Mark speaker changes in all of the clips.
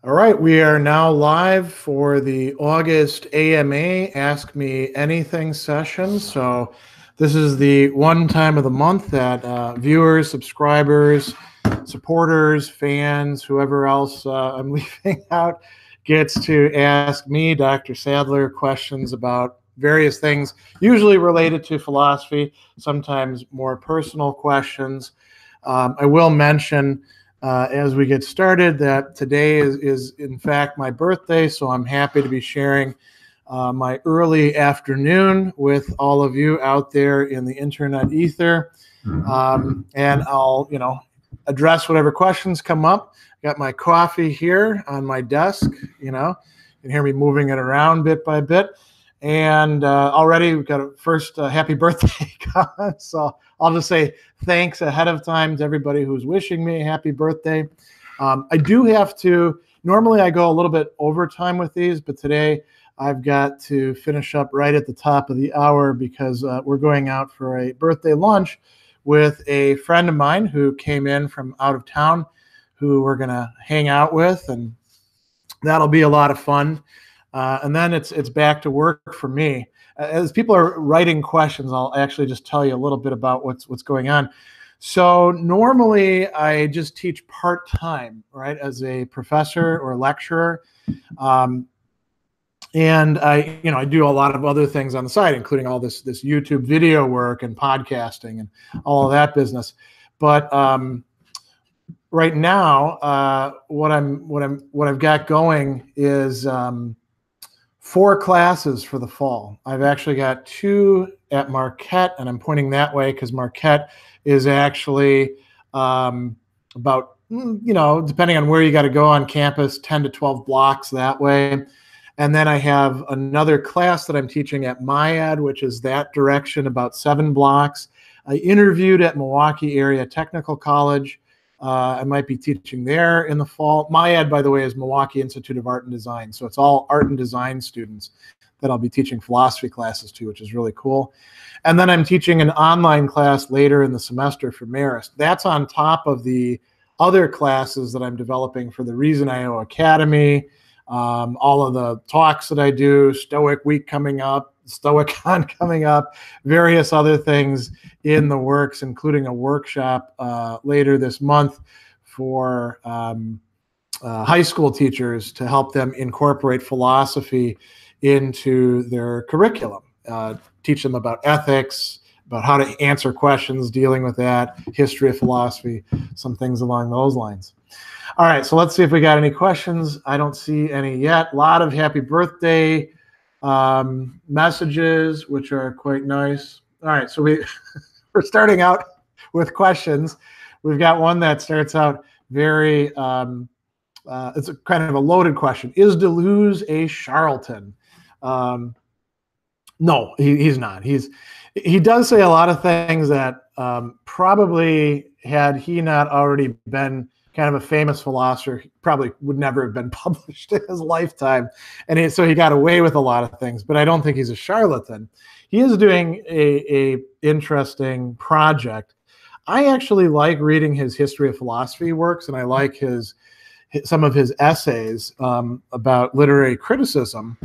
Speaker 1: All right, we are now live for the August AMA Ask Me Anything session. So this is the one time of the month that viewers, subscribers, supporters, fans, whoever else I'm leaving out gets to ask me, Dr. Sadler, questions about various things, usually related to philosophy, sometimes more personal questions. I will mention as we get started that today is in fact my birthday, so I'm happy to be sharing my early afternoon with all of you out there in the internet ether. And I'll, address whatever questions come up. Got my coffee here on my desk, you can hear me moving it around bit by bit. And already we've got a first happy birthday comment. So I'll just say thanks ahead of time to everybody who's wishing me a happy birthday. I do have to, normally I go a little bit overtime with these, but today I've got to finish up right at the top of the hour because we're going out for a birthday lunch with a friend of mine who came in from out of town who we're going to hang out with, and that'll be a lot of fun. And then it's back to work for me. As people are writing questions, I'll actually just tell you a little bit about what's going on. So normally I just teach part-time, right, as a professor or lecturer. And I do a lot of other things on the side, including all this YouTube video work and podcasting and all of that business. But right now, what I've got going is 4 classes for the fall. I've actually got 2 at Marquette, and I'm pointing that way because Marquette is actually about, depending on where you got to go on campus, 10 to 12 blocks that way. And then I have another class that I'm teaching at MIAD, which is that direction, about 7 blocks. I interviewed at Milwaukee Area Technical College. I might be teaching there in the fall. MIAD, by the way, is Milwaukee Institute of Art and Design. So it's all art and design students that I'll be teaching philosophy classes to, which is really cool. And then I'm teaching an online class later in the semester for Marist. That's on top of the other classes that I'm developing for the Reason IO Academy, all of the talks that I do, Stoic Week coming up, StoicCon coming up, various other things in the works, including a workshop later this month for high school teachers to help them incorporate philosophy into their curriculum, teach them about ethics, about how to answer questions dealing with that, history of philosophy, some things along those lines. All right, so let's see if we got any questions. I don't see any yet. A lot of happy birthday messages, which are quite nice. All right, so we're starting out with questions. We've got one that starts out very, it's a kind of a loaded question. Is Deleuze a charlatan? No, he's not. He does say a lot of things that probably, had he not already been kind of a famous philosopher, probably would never have been published in his lifetime. And so he got away with a lot of things, but I don't think he's a charlatan. He is doing a interesting project. I actually like reading his history of philosophy works, and I like some of his essays about literary criticism.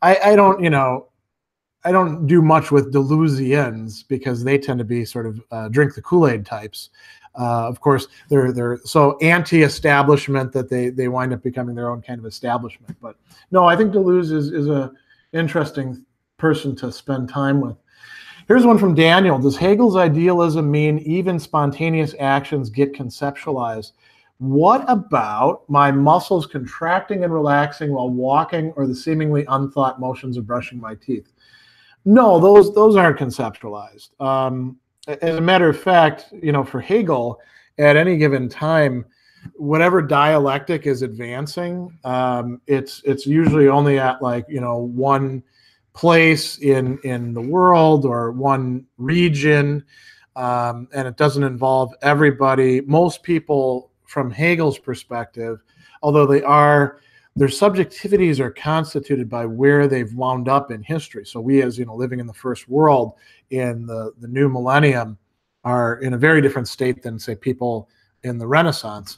Speaker 1: I don't do much with Deleuzians because they tend to be sort of drink the Kool-Aid types. Of course, they're so anti-establishment that they wind up becoming their own kind of establishment. But no, I think Deleuze is a interesting person to spend time with. Here's one from Daniel. Does Hegel's idealism mean even spontaneous actions get conceptualized? What about my muscles contracting and relaxing while walking, or the seemingly unthought motions of brushing my teeth? No, those aren't conceptualized. As a matter of fact, for Hegel, at any given time, whatever dialectic is advancing, it's usually only at one place in the world or one region, and it doesn't involve everybody. Most people, from Hegel's perspective, although their subjectivities are constituted by where they've wound up in history. So we, as living in the first world in the new millennium, are in a very different state than, say, people in the Renaissance.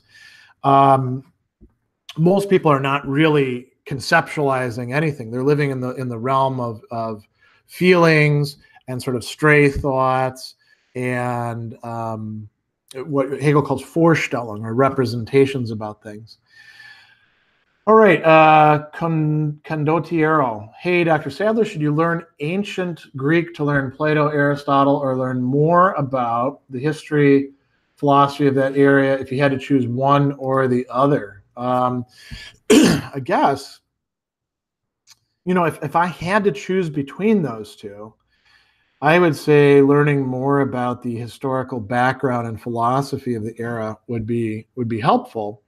Speaker 1: most people are not really conceptualizing anything. They're living in the realm of feelings and sort of stray thoughts and what Hegel calls Vorstellung, or representations about things. All right, Condottiero. Hey, Dr. Sadler, should you learn ancient Greek to learn Plato, Aristotle, or learn more about the history, philosophy of that area if you had to choose one or the other? I guess, if I had to choose between those two, I would say learning more about the historical background and philosophy of the era would be helpful.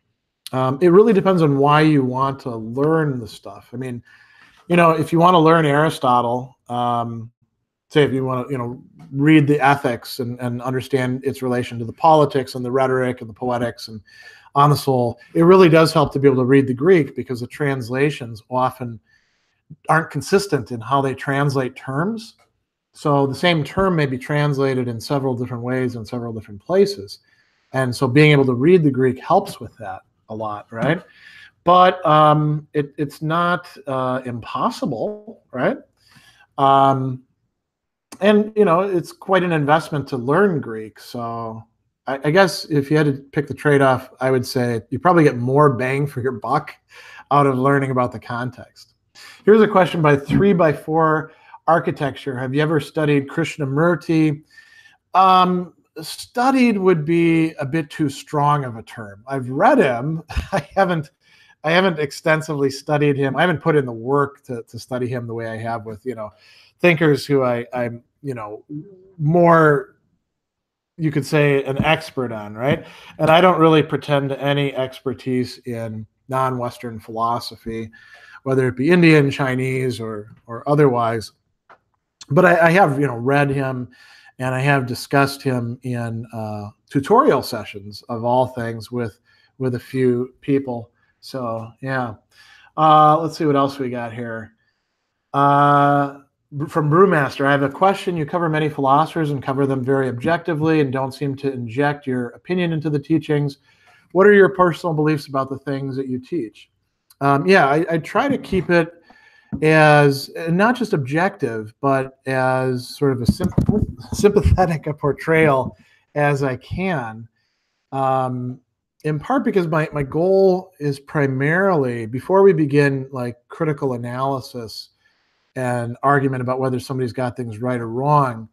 Speaker 1: It really depends on why you want to learn the stuff. I mean, if you want to learn Aristotle, say if you want to, read the ethics and understand its relation to the politics and the rhetoric and the poetics and on the soul, it really does help to be able to read the Greek, because the translations often aren't consistent in how they translate terms. So the same term may be translated in several different ways in several different places. And so being able to read the Greek helps with that a lot, right? But it's not impossible, right? And, it's quite an investment to learn Greek. So I guess if you had to pick the trade-off, I would say you probably get more bang for your buck out of learning about the context. Here's a question by 3x4 Architecture. Have you ever studied Krishnamurti? Studied would be a bit too strong of a term. I've read him. I haven't extensively studied him. I haven't put in the work to study him the way I have with, thinkers who I'm, more, you could say, an expert on, right? And I don't really pretend to any expertise in non-Western philosophy, whether it be Indian, Chinese, or otherwise. But I have, read him, and I have discussed him in tutorial sessions of all things with a few people. So yeah, let's see what else we got here. From Brewmaster, I have a question. You cover many philosophers and cover them very objectively and don't seem to inject your opinion into the teachings. What are your personal beliefs about the things that you teach? I try to keep it as not just objective, but as sort of a sympathetic a portrayal as I can. In part because my goal is primarily, before we begin like critical analysis and argument about whether somebody's got things right or wrong,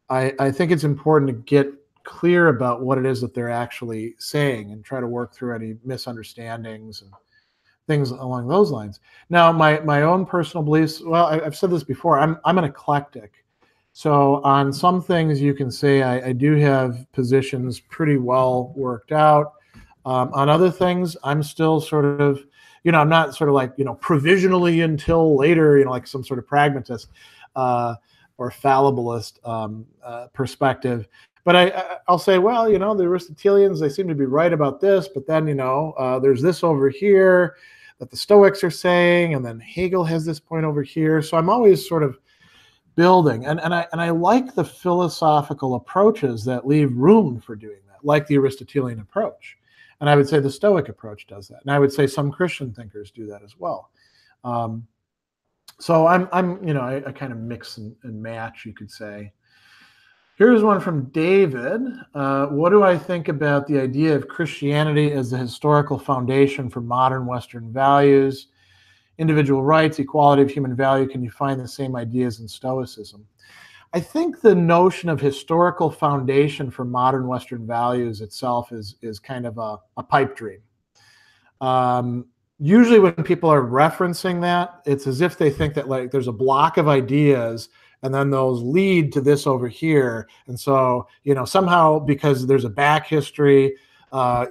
Speaker 1: I think it's important to get clear about what it is that they're actually saying and try to work through any misunderstandings and things along those lines. Now, my own personal beliefs, well, I've said this before, I'm an eclectic. So on some things you can say I do have positions pretty well worked out. On other things, I'm still sort of, I'm not sort of like, provisionally until later, like some sort of pragmatist or fallibilist perspective. But I'll say, well, the Aristotelians, they seem to be right about this, but then, there's this over here that the Stoics are saying, and then Hegel has this point over here. So I'm always sort of building, and I like the philosophical approaches that leave room for doing that, like the Aristotelian approach. And I would say the Stoic approach does that. And I would say some Christian thinkers do that as well. So I kind of mix and match, you could say. Here's one from David. What do I think about the idea of Christianity as the historical foundation for modern Western values, individual rights, equality of human value? Can you find the same ideas in Stoicism? I think the notion of historical foundation for modern Western values itself is kind of a pipe dream. Usually when people are referencing that, it's as if they think that like there's a block of ideas and then those lead to this over here. And so, somehow because there's a back history,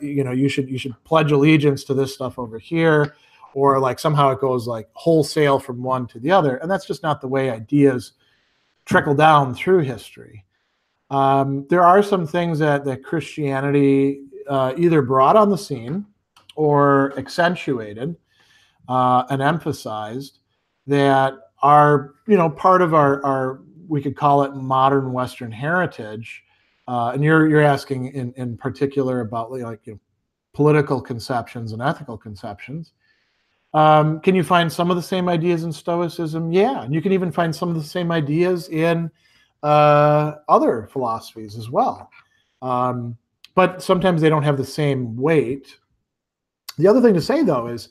Speaker 1: you should pledge allegiance to this stuff over here, or like somehow it goes like wholesale from one to the other. And that's just not the way ideas trickle down through history. There are some things that Christianity either brought on the scene or accentuated and emphasized that are, part of our we could call it modern Western heritage. And you're asking in particular about political conceptions and ethical conceptions. Can you find some of the same ideas in Stoicism? Yeah, and you can even find some of the same ideas in other philosophies as well. But sometimes they don't have the same weight. The other thing to say, though, is,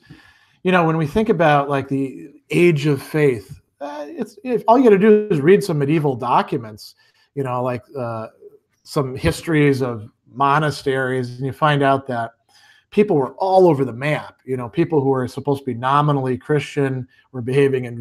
Speaker 1: when we think about like the age of faith, all you got to do is read some medieval documents, like some histories of monasteries, and you find out that people were all over the map. People who were supposed to be nominally Christian were behaving in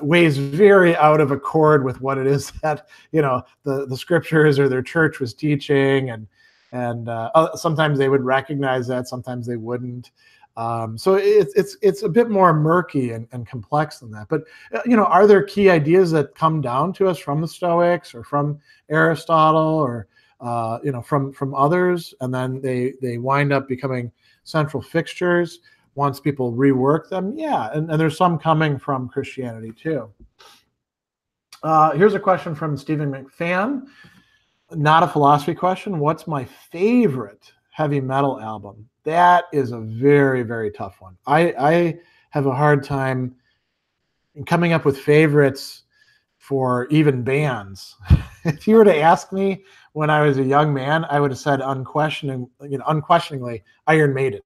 Speaker 1: ways very out of accord with what it is that the scriptures or their church was teaching, and sometimes they would recognize that, sometimes they wouldn't. So it's a bit more murky and complex than that. But are there key ideas that come down to us from the Stoics or from Aristotle or from others, and then they wind up becoming central fixtures once people rework them? Yeah, and there's some coming from Christianity too. Here's a question from Stephen McFan. Not a philosophy question. What's my favorite heavy metal album? That is a very, very tough one. I have a hard time coming up with favorites for even bands. If you were to ask me when I was a young man, I would have said unquestioningly Iron Maiden.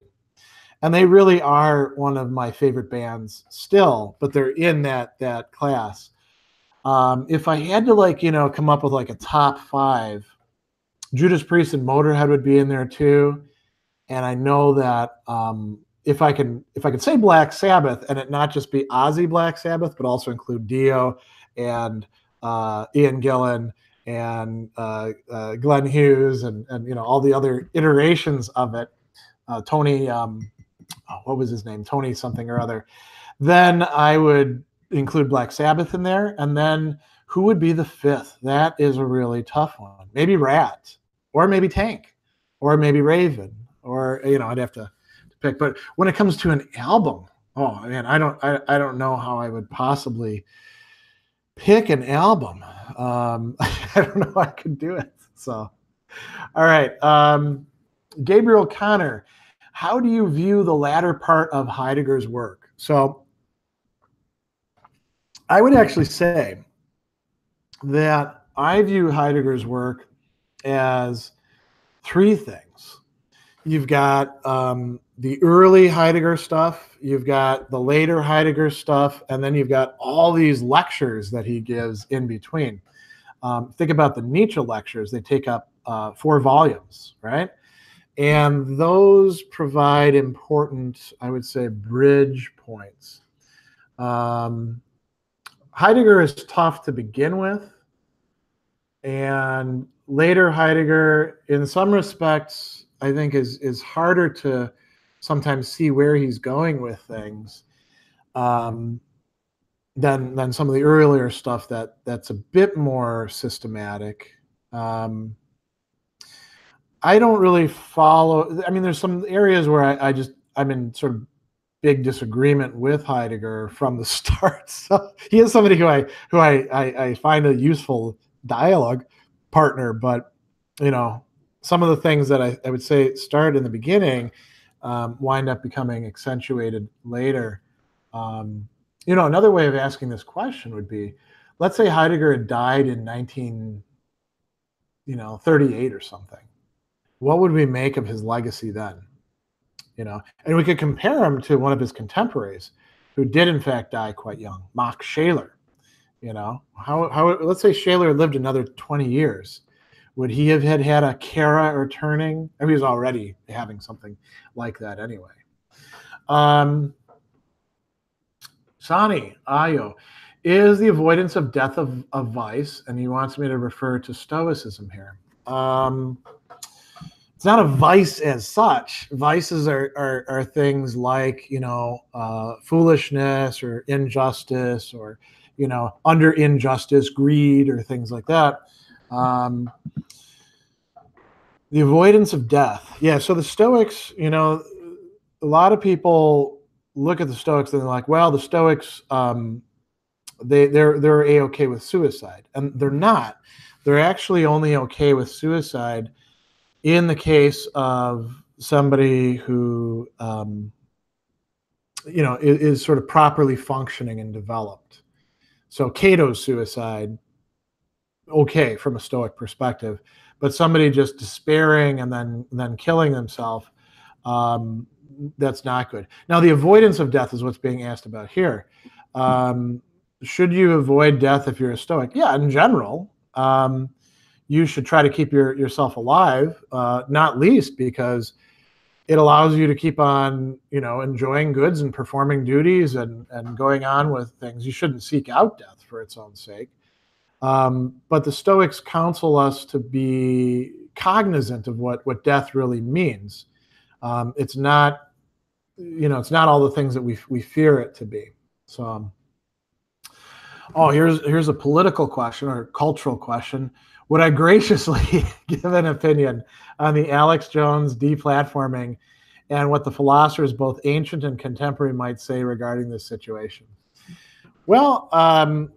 Speaker 1: And they really are one of my favorite bands still, but they're in that class. If I had to come up with like a top 5, Judas Priest and Motorhead would be in there too. And I know that if I could say Black Sabbath and it not just be Ozzy Black Sabbath, but also include Dio and Ian Gillan and Glenn Hughes and all the other iterations of it, Tony, what was his name? Tony something or other. Then I would include Black Sabbath in there. And then who would be the 5th? That is a really tough one. Maybe Rat, or maybe Tank, or maybe Raven, or I'd have to pick. But when it comes to an album, oh man, I don't know how I would possibly pick an album. I don't know how I could do it. So, all right. Gabriel Connor, how do you view the latter part of Heidegger's work? So I would actually say that I view Heidegger's work as 3 things. You've got the early Heidegger stuff, you've got the later Heidegger stuff, and then you've got all these lectures that he gives in between. Think about the Nietzsche lectures. They take up 4 volumes, right? And those provide important, I would say, bridge points. Heidegger is tough to begin with, and later Heidegger, in some respects, I think is harder to sometimes see where he's going with things than some of the earlier stuff that's a bit more systematic. I don't really follow. I mean, there's some areas where I'm in sort of big disagreement with Heidegger from the start. So he is somebody who I find a useful dialogue partner, but some of the things that I would say start in the beginning wind up becoming accentuated later. Another way of asking this question would be, let's say Heidegger had died in 1938 or something. What would we make of his legacy then? And we could compare him to one of his contemporaries who did in fact die quite young, Max Scheler. How let's say Scheler lived another 20 years. Would he have had a Kara or Turning? I mean, he was already having something like that anyway. Sani Ayo, is the avoidance of death of vice? And he wants me to refer to Stoicism here. It's not a vice as such. Vices are things like, foolishness or injustice or, under injustice, greed or things like that. The avoidance of death. Yeah, so the Stoics, a lot of people look at the Stoics and they're like, well, the Stoics, they're A-okay with suicide. And they're not. They're actually only okay with suicide in the case of somebody who is sort of properly functioning and developed. So Cato's suicide, okay, from a Stoic perspective, but somebody just despairing and then killing themselves, that's not good. Now, the avoidance of death is what's being asked about here. Should you avoid death if you're a Stoic? Yeah, in general. You should try to keep yourself alive, not least because it allows you to keep on, enjoying goods and performing duties and going on with things. You shouldn't seek out death for its own sake. But the Stoics counsel us to be cognizant of what death really means. It's not, it's not all the things that we fear it to be. So, here's a political question or cultural question. Would I graciously give an opinion on the Alex Jones deplatforming and what the philosophers, both ancient and contemporary, might say regarding this situation? Well, I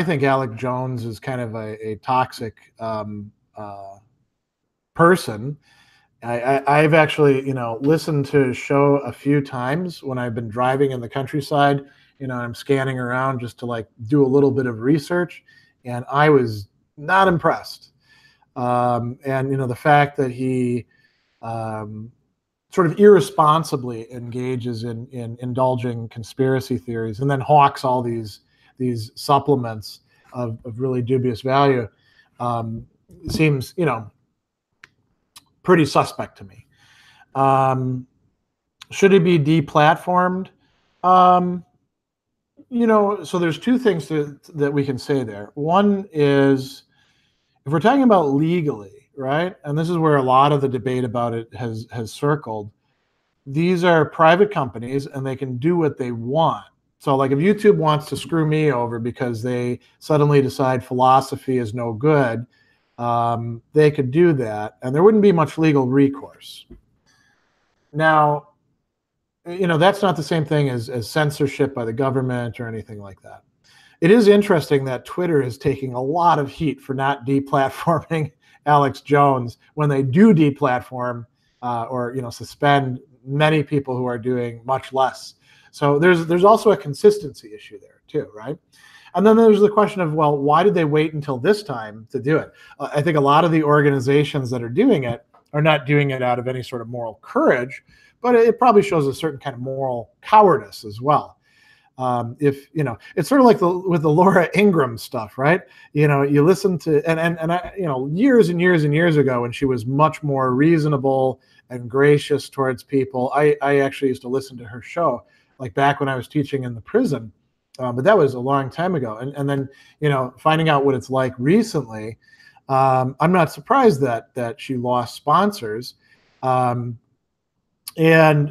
Speaker 1: think Alex Jones is kind of a toxic person. I've actually, listened to his show a few times when I've been driving in the countryside. I'm scanning around just to do a little bit of research, and I was not impressed. And the fact that he sort of irresponsibly engages in indulging conspiracy theories and then hawks all these supplements of really dubious value seems, pretty suspect to me. Should it be deplatformed? So there's two things that we can say there. One is, if we're talking about legally, right, and this is where a lot of the debate about it has circled, these are private companies and they can do what they want. So if YouTube wants to screw me over because they suddenly decide philosophy is no good, they could do that, and there wouldn't be much legal recourse. Now, that's not the same thing as censorship by the government or anything like that. It is interesting that Twitter is taking a lot of heat for not deplatforming Alex Jones when they do deplatform or suspend many people who are doing much less. So there's also a consistency issue there too, right? And then there's the question of, well, why did they wait until this time to do it? I think a lot of the organizations that are doing it are not doing it out of any sort of moral courage, but it probably shows a certain kind of moral cowardice as well. It's sort of like with the Laura Ingraham stuff, right? You listen to, and I, years and years and years ago when she was much more reasonable and gracious towards people, I actually used to listen to her show, back when I was teaching in the prison. But that was a long time ago. And then, finding out what it's like recently, I'm not surprised that she lost sponsors. And,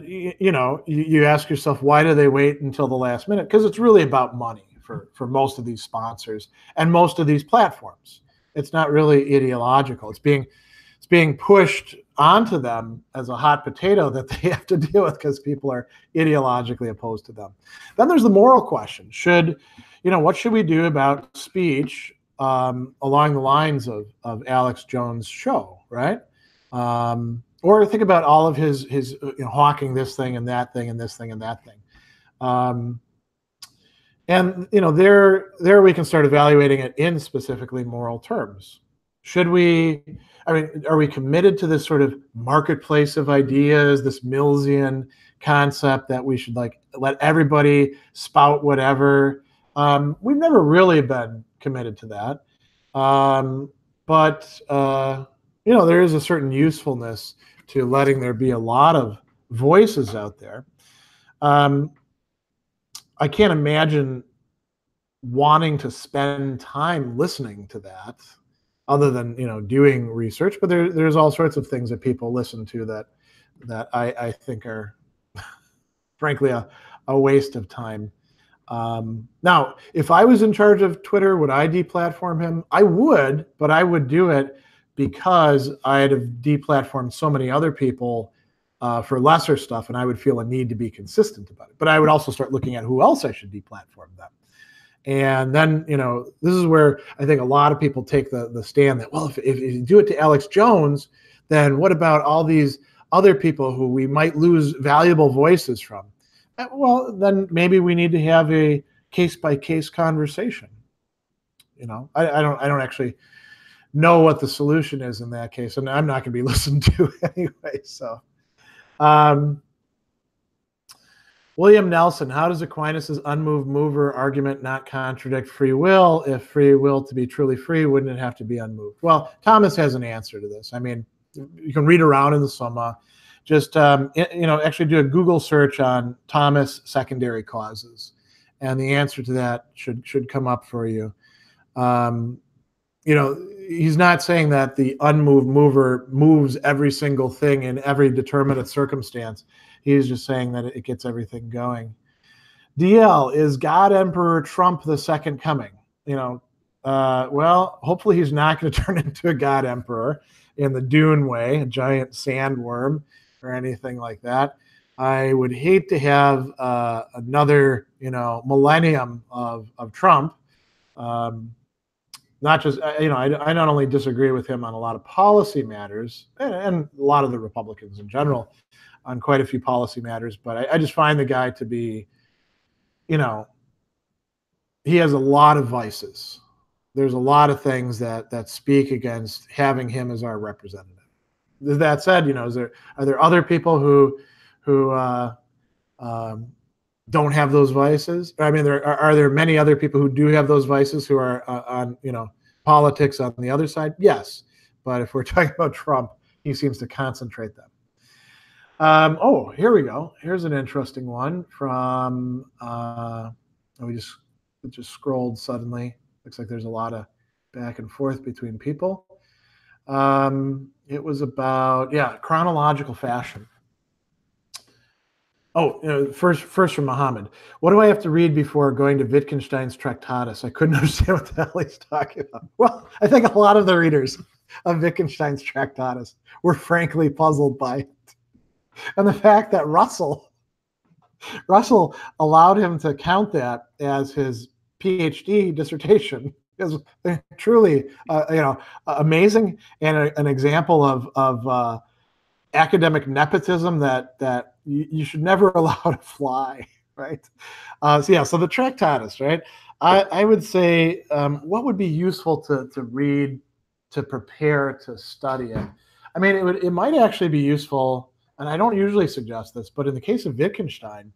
Speaker 1: you ask yourself, why do they wait until the last minute? Because it's really about money for most of these sponsors and most of these platforms. It's not really ideological. It's being pushed onto them as a hot potato that they have to deal with because people are ideologically opposed to them. Then there's the moral question. What should we do about speech along the lines of Alex Jones' show, right? Or think about all of his hawking this thing and that thing and this thing and that thing. There we can start evaluating it in specifically moral terms. Are we committed to this sort of marketplace of ideas, this Millsian concept that we should let everybody spout whatever? We've never really been committed to that. But there is a certain usefulness to letting there be a lot of voices out there. I can't imagine wanting to spend time listening to that other than, doing research, but there's all sorts of things that people listen to that I think are frankly a waste of time. Now, if I was in charge of Twitter, would I deplatform him? I would, but I would do it because I'd have deplatformed so many other people for lesser stuff, and I would feel a need to be consistent about it. But I would also start looking at who else I should deplatform them. And then, this is where I think a lot of people take the stand that, well, if you do it to Alex Jones, then what about all these other people who we might lose valuable voices from? Well, then maybe we need to have a case-by-case conversation. You know, I don't actually know what the solution is in that case, and I'm not going to be listened to anyway. So, William Nelson, how does Aquinas's unmoved mover argument not contradict free will? If free will to be truly free, wouldn't it have to be unmoved? Well, Thomas has an answer to this. I mean, you can read around in the Summa. Just actually do a Google search on Thomas secondary causes, and the answer to that should come up for you. He's not saying that the unmoved mover moves every single thing in every determinate circumstance. He's just saying that it gets everything going. DL, is God Emperor Trump the second coming? Well, hopefully he's not going to turn into a God Emperor in the Dune way, a giant sandworm or anything like that. I would hate to have another, millennium of Trump. Not just, I not only disagree with him on a lot of policy matters, and a lot of the Republicans in general on quite a few policy matters, but I just find the guy to be, he has a lot of vices. There's a lot of things that speak against having him as our representative. That said, are there other people who don't have those vices? I mean, are there many other people who do have those vices who are on politics on the other side? Yes, but if we're talking about Trump, he seems to concentrate them. Here we go. Here's an interesting one from. We just scrolled suddenly. Looks like there's a lot of back and forth between people. It was about chronological fashion. First from Muhammad. What do I have to read before going to Wittgenstein's Tractatus? I couldn't understand what the hell he's talking about. Well, I think a lot of the readers of Wittgenstein's Tractatus were frankly puzzled by it. And the fact that Russell allowed him to count that as his PhD dissertation is truly, amazing, and an example of academic nepotism that you should never allow to fly, right? So the Tractatus, right? I would say what would be useful to read, to prepare, to study it. I mean, it might actually be useful, and I don't usually suggest this, but in the case of Wittgenstein,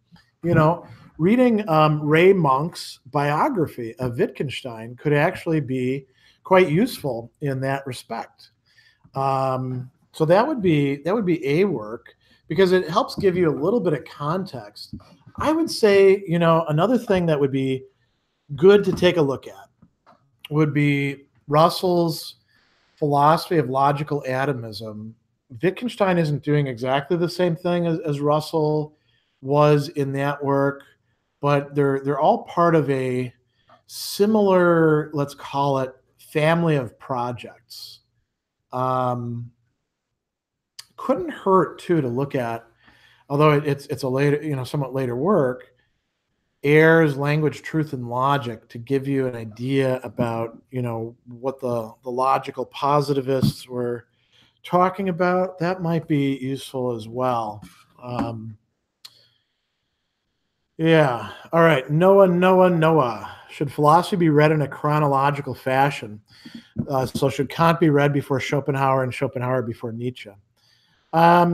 Speaker 1: reading Ray Monk's biography of Wittgenstein could actually be quite useful in that respect. So that would be a work, because it helps give you a little bit of context. I would say, another thing that would be good to take a look at would be Russell's philosophy of logical atomism. Wittgenstein isn't doing exactly the same thing as Russell was in that work, but they're all part of a similar, let's call it, family of projects. Couldn't hurt too to look at, although it's a later, somewhat later work, Ayer's Language, Truth, and Logic, to give you an idea about, what the logical positivists were talking about. That might be useful as well. All right. Noah. Should philosophy be read in a chronological fashion? So should Kant be read before Schopenhauer and Schopenhauer before Nietzsche? I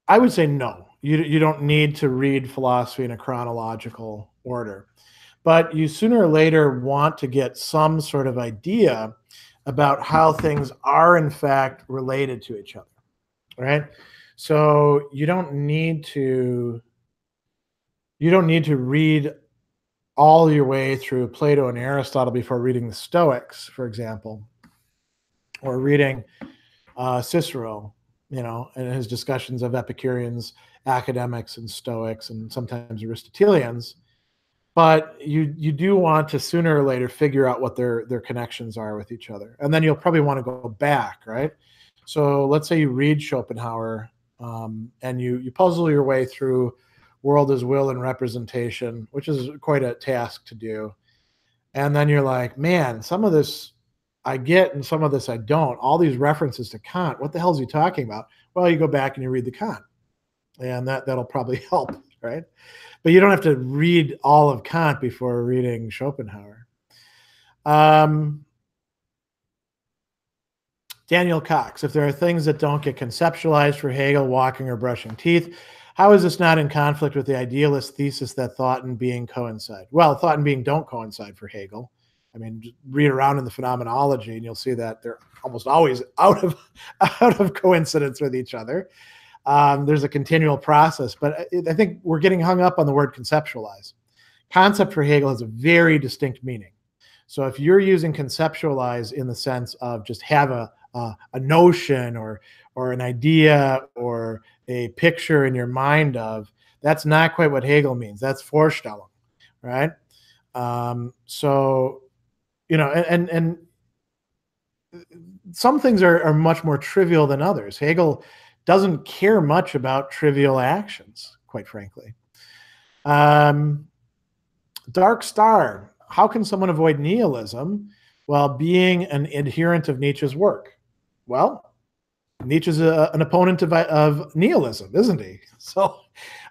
Speaker 1: would say no. You don't need to read philosophy in a chronological order, but you sooner or later want to get some sort of idea about how things are in fact related to each other, right? So you don't need to read all your way through Plato and Aristotle before reading the Stoics, for example, or reading Cicero, and his discussions of Epicureans, academics, and Stoics, and sometimes Aristotelians. But you do want to sooner or later figure out what their connections are with each other. And then you'll probably want to go back, right? So let's say you read Schopenhauer and you puzzle your way through World as Will and Representation, which is quite a task to do. And then you're like, man, some of this I get, and some of this I don't, all these references to Kant. What the hell is he talking about? Well, you go back and you read the Kant, and that'll probably help, right? But you don't have to read all of Kant before reading Schopenhauer. Daniel Cox, if there are things that don't get conceptualized for Hegel, walking or brushing teeth, how is this not in conflict with the idealist thesis that thought and being coincide? Well, thought and being don't coincide for Hegel. I mean, just read around in the phenomenology and you'll see that they're almost always out of coincidence with each other. There's a continual process, but I think we're getting hung up on the word conceptualize. Concept for Hegel has a very distinct meaning. So if you're using conceptualize in the sense of just have a notion or an idea or a picture in your mind of, that's not quite what Hegel means. That's Vorstellung, right? So, you know, and some things are much more trivial than others. Hegel doesn't care much about trivial actions, quite frankly. Dark Star, how can someone avoid nihilism while being an adherent of Nietzsche's work? Well, Nietzsche's an opponent of nihilism, isn't he? So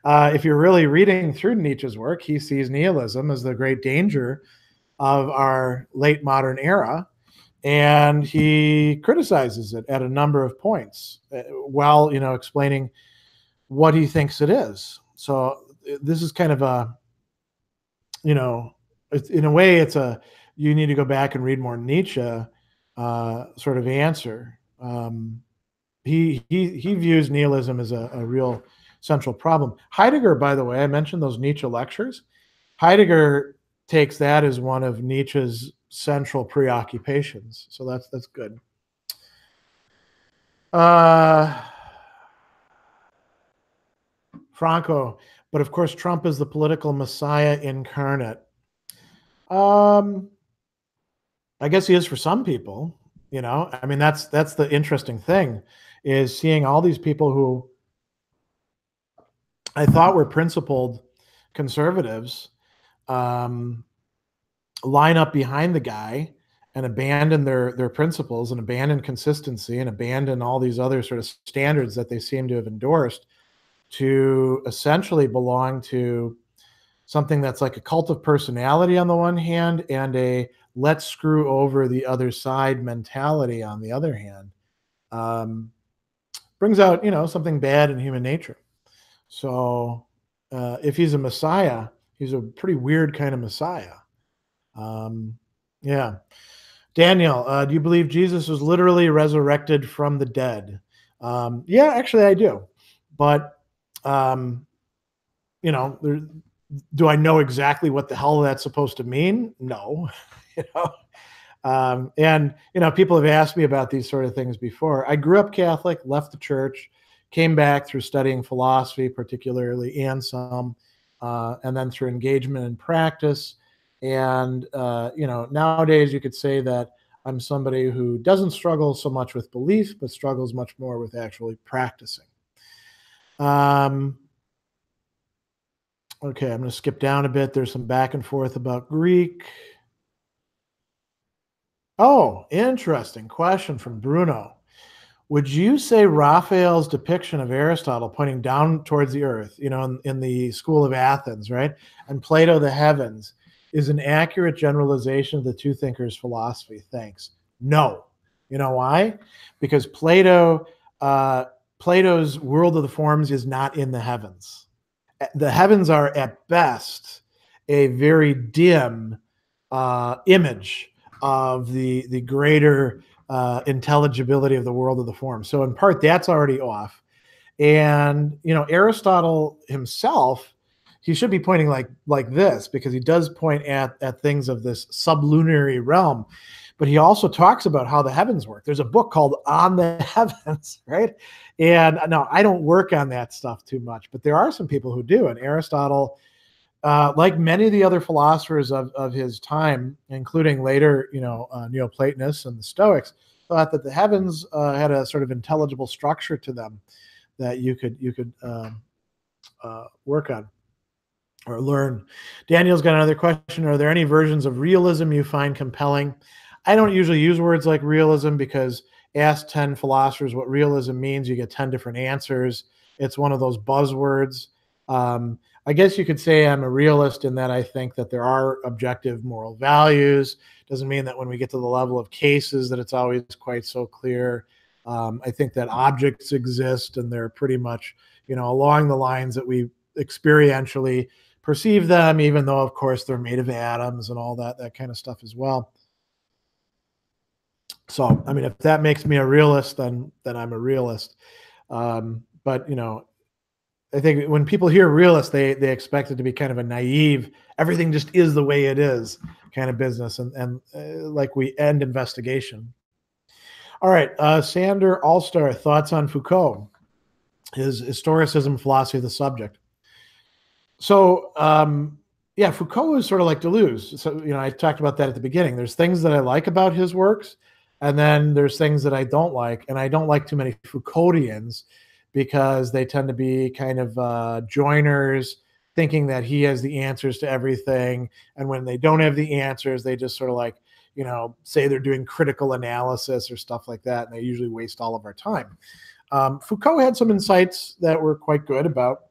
Speaker 1: if you're really reading through Nietzsche's work, he sees nihilism as the great danger of our late modern era, and he criticizes it at a number of points while, you know, explaining what he thinks it is. So this is kind of a, you know, in a way, it's a, you need to go back and read more Nietzsche sort of answer. He views nihilism as a real central problem. Heidegger, by the way, I mentioned those Nietzsche lectures. Heidegger takes that as one of Nietzsche's central preoccupations. So that's good. Franco, but of course Trump is the political messiah incarnate. I guess he is for some people, you know. I mean, that's the interesting thing, is seeing all these people who I thought were principled conservatives line up behind the guy and abandon their principles and abandon consistency and abandon all these other sort of standards that they seem to have endorsed to essentially belong to something that's like a cult of personality on the one hand and a let's screw over the other side mentality on the other hand. Brings out, you know, something bad in human nature. So if he's a messiah, he's a pretty weird kind of messiah. Yeah. Daniel, do you believe Jesus was literally resurrected from the dead? Yeah, actually I do. But, you know, do I know exactly what the hell that's supposed to mean? No. You know? And, you know, people have asked me about these sort of things before. I grew up Catholic, left the church, came back through studying philosophy, particularly, and some, and then through engagement and practice. And, you know, nowadays you could say that I'm somebody who doesn't struggle so much with belief, but struggles much more with actually practicing. Okay, I'm going to skip down a bit. There's some back and forth about Greek. Oh, interesting question from Bruno. Would you say Raphael's depiction of Aristotle pointing down towards the earth, you know, in the School of Athens, right, and Plato the heavens, is an accurate generalization of the two thinkers' philosophy? Thanks. No. You know why? Because Plato's world of the forms is not in the heavens. The heavens are at best a very dim image of the greater intelligibility of the world of the form. So in part, that's already off. And, you know, Aristotle himself, he should be pointing like this, because he does point at things of this sublunary realm. But he also talks about how the heavens work. There's a book called On the Heavens, right? And no, I don't work on that stuff too much, but there are some people who do. And Aristotle, like many of the other philosophers of his time, including later, you know, Neoplatonists and the Stoics, thought that the heavens had a sort of intelligible structure to them that you could work on or learn. Daniel's got another question. Are there any versions of realism you find compelling? I don't usually use words like realism because ask 10 philosophers what realism means, you get 10 different answers. It's one of those buzzwords. I guess you could say I'm a realist in that I think that there are objective moral values. Doesn't mean that when we get to the level of cases that it's always quite so clear. I think that objects exist and they're pretty much, along the lines that we experientially perceive them, even though, of course, they're made of atoms and all that kind of stuff as well. So, I mean, if that makes me a realist, then I'm a realist. But, I think when people hear realist, they expect it to be kind of a naive, everything just is the way it is kind of business, and like we end investigation. All right, Sander Allstar, thoughts on Foucault, his historicism, philosophy of the subject. So, yeah, Foucault is sort of like Deleuze. So, I talked about that at the beginning. There's things that I like about his works, and then there's things that I don't like, and I don't like too many Foucauldians because they tend to be kind of joiners, thinking that he has the answers to everything. And when they don't have the answers, they just sort of like, say they're doing critical analysis or stuff like that, and they usually waste all of our time. Foucault had some insights that were quite good about,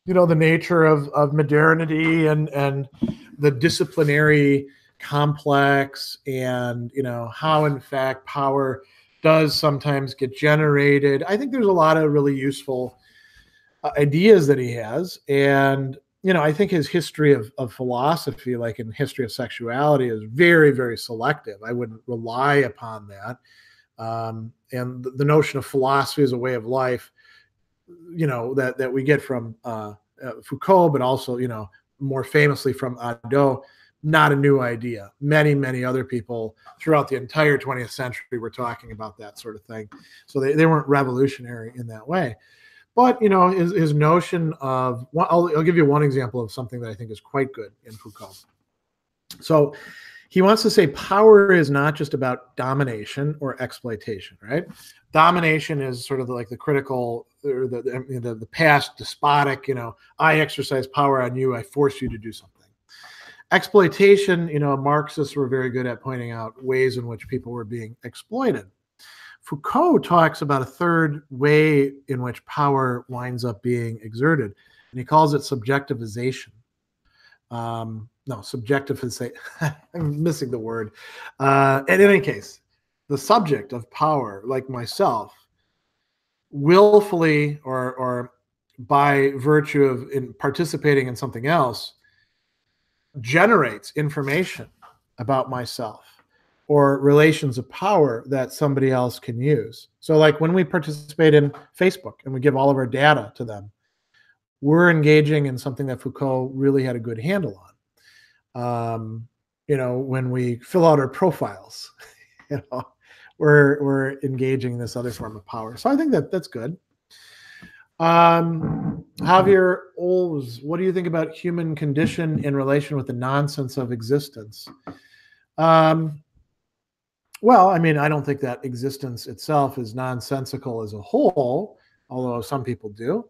Speaker 1: the nature of modernity and the disciplinary complex, and, how, in fact, power does sometimes get generated. I think there's a lot of really useful ideas that he has. And, I think his history of philosophy, like in History of Sexuality, is very, very selective. I wouldn't rely upon that. And the notion of philosophy as a way of life, that we get from Foucault, but also, more famously from Hadot, not a new idea. Many, many other people throughout the entire 20th century were talking about that sort of thing. So they weren't revolutionary in that way. But, his notion of, I'll give you one example of something that I think is quite good in Foucault. So he wants to say power is not just about domination or exploitation, right? Domination is sort of like the critical, or the past despotic, I exercise power on you, I force you to do something. Exploitation, Marxists were very good at pointing out ways in which people were being exploited. Foucault talks about a third way in which power winds up being exerted, and he calls it subjectivization. Subjectivization. I'm missing the word. In any case, the subject of power, like myself, willfully or by virtue of participating in something else, generates information about myself or relations of power that somebody else can use. So like when we participate in Facebook and we give all of our data to them, we're engaging in something that Foucault really had a good handle on. When we fill out our profiles, we're engaging in this other form of power. So I think that's good. Javier Olves, what do you think about human condition in relation with the nonsense of existence? Well, I mean, I don't think that existence itself is nonsensical as a whole, although some people do.